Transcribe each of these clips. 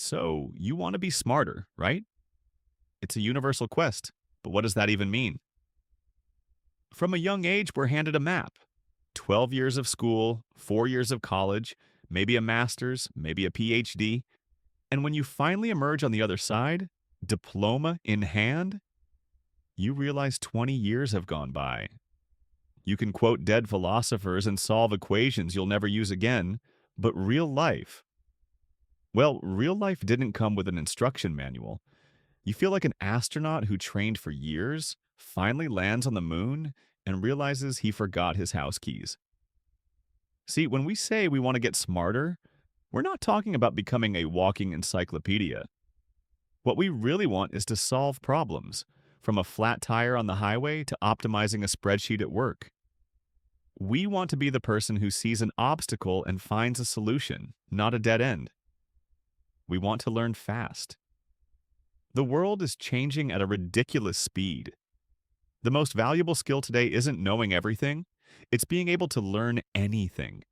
So, you want to be smarter, right? It's a universal quest. But what does that even mean? From a young age, we're handed a map: 12 years of school, 4 years of college, maybe a master's, maybe a PhD. And when you finally emerge on the other side, diploma in hand, you realize 20 years have gone by. You can quote dead philosophers and solve equations you'll never use again, but real life, well, real life didn't come with an instruction manual. You feel like an astronaut who trained for years, finally lands on the moon, and realizes he forgot his house keys. See, when we say we want to get smarter, we're not talking about becoming a walking encyclopedia. What we really want is to solve problems, from a flat tire on the highway to optimizing a spreadsheet at work. We want to be the person who sees an obstacle and finds a solution, not a dead end. We want to learn fast. The world is changing at a ridiculous speed. The most valuable skill today isn't knowing everything, it's being able to learn anything.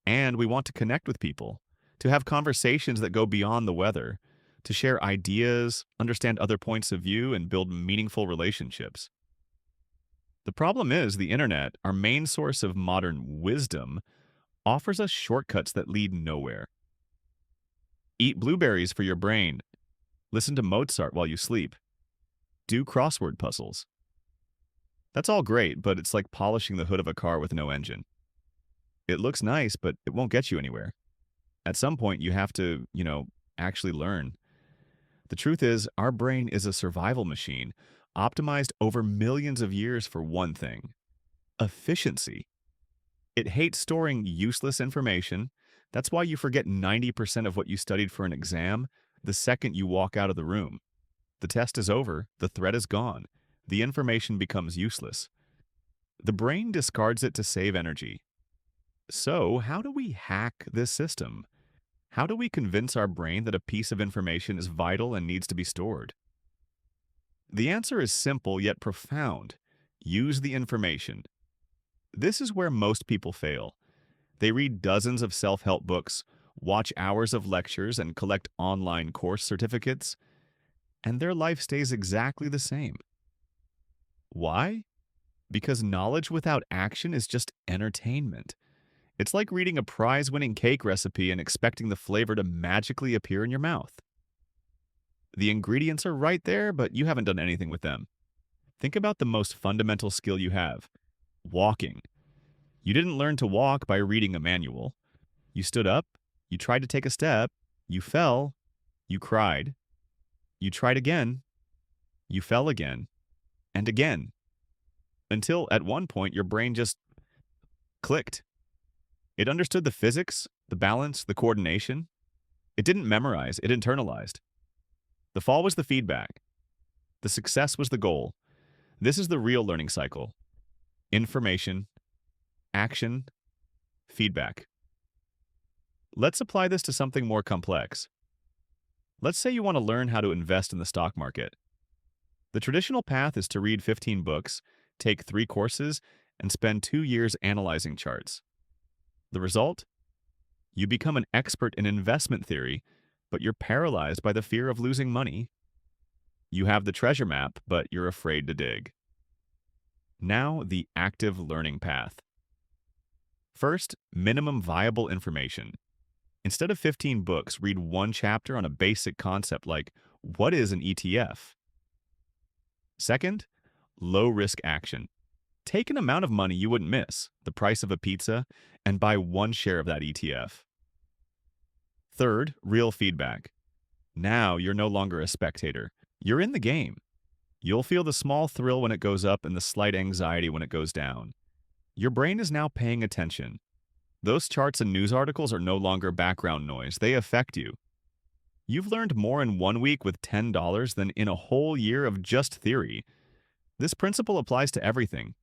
And we want to connect with people, to have conversations that go beyond the weather, to share ideas, understand other points of view, and build meaningful relationships. The problem is the internet, our main source of modern wisdom, offers us shortcuts that lead nowhere. Eat blueberries for your brain. Listen to Mozart while you sleep. Do crossword puzzles. That's all great, but it's like polishing the hood of a car with no engine. It looks nice, but it won't get you anywhere. At some point, you have to, actually learn. The truth is, our brain is a survival machine, optimized over millions of years for one thing: efficiency. It hates storing useless information. That's why you forget 90% of what you studied for an exam the second you walk out of the room. The test is over, the thread is gone, the information becomes useless. The brain discards it to save energy. So, how do we hack this system? How do we convince our brain that a piece of information is vital and needs to be stored? The answer is simple yet profound. Use the information. This is where most people fail. They read dozens of self-help books, watch hours of lectures, and collect online course certificates, and their life stays exactly the same. Why? Because knowledge without action is just entertainment. It's like reading a prize-winning cake recipe and expecting the flavor to magically appear in your mouth. The ingredients are right there, but you haven't done anything with them. Think about the most fundamental skill you have: walking. You didn't learn to walk by reading a manual. You stood up, you tried to take a step, you fell, you cried, you tried again, you fell again, and again, until at one point your brain just clicked. It understood the physics, the balance, the coordination. It didn't memorize, it internalized. The fall was the feedback. The success was the goal. This is the real learning cycle: information, action, feedback. Let's apply this to something more complex. Let's say you want to learn how to invest in the stock market. The traditional path is to read 15 books, take 3 courses, and spend 2 years analyzing charts. The result? You become an expert in investment theory, but you're paralyzed by the fear of losing money. You have the treasure map, but you're afraid to dig. Now, the active learning path. First, minimum viable information. Instead of 15 books, read 1 chapter on a basic concept like, what is an ETF? Second, low-risk action. Take an amount of money you wouldn't miss, the price of a pizza, and buy 1 share of that ETF. Third, real feedback. Now you're no longer a spectator. You're in the game. You'll feel the small thrill when it goes up and the slight anxiety when it goes down. Your brain is now paying attention. Those charts and news articles are no longer background noise. They affect you. You've learned more in 1 week with $10 than in a whole year of just theory. This principle applies to everything.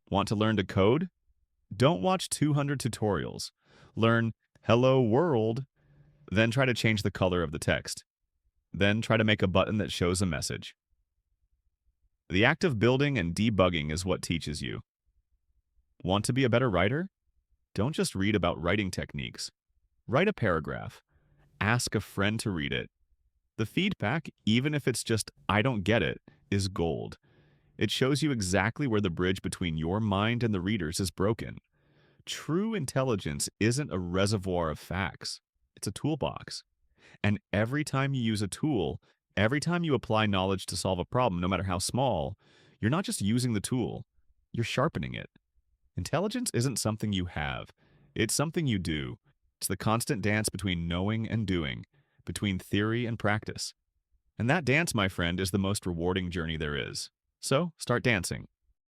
Want to learn to code? Don't watch 200 tutorials. Learn "Hello World," then try to change the color of the text. Then try to make a button that shows a message. The act of building and debugging is what teaches you. Want to be a better writer? Don't just read about writing techniques. Write a paragraph. ask a friend to read it. The feedback, even if it's just, I don't get it, is gold. It shows you exactly where the bridge between your mind and the reader's is broken. True intelligence isn't a reservoir of facts, it's a toolbox. And every time you use a tool, every time you apply knowledge to solve a problem, no matter how small, you're not just using the tool, you're sharpening it. Intelligence isn't something you have, it's something you do. It's the constant dance between knowing and doing, between theory and practice. And that dance, my friend, is the most rewarding journey there is. So start dancing.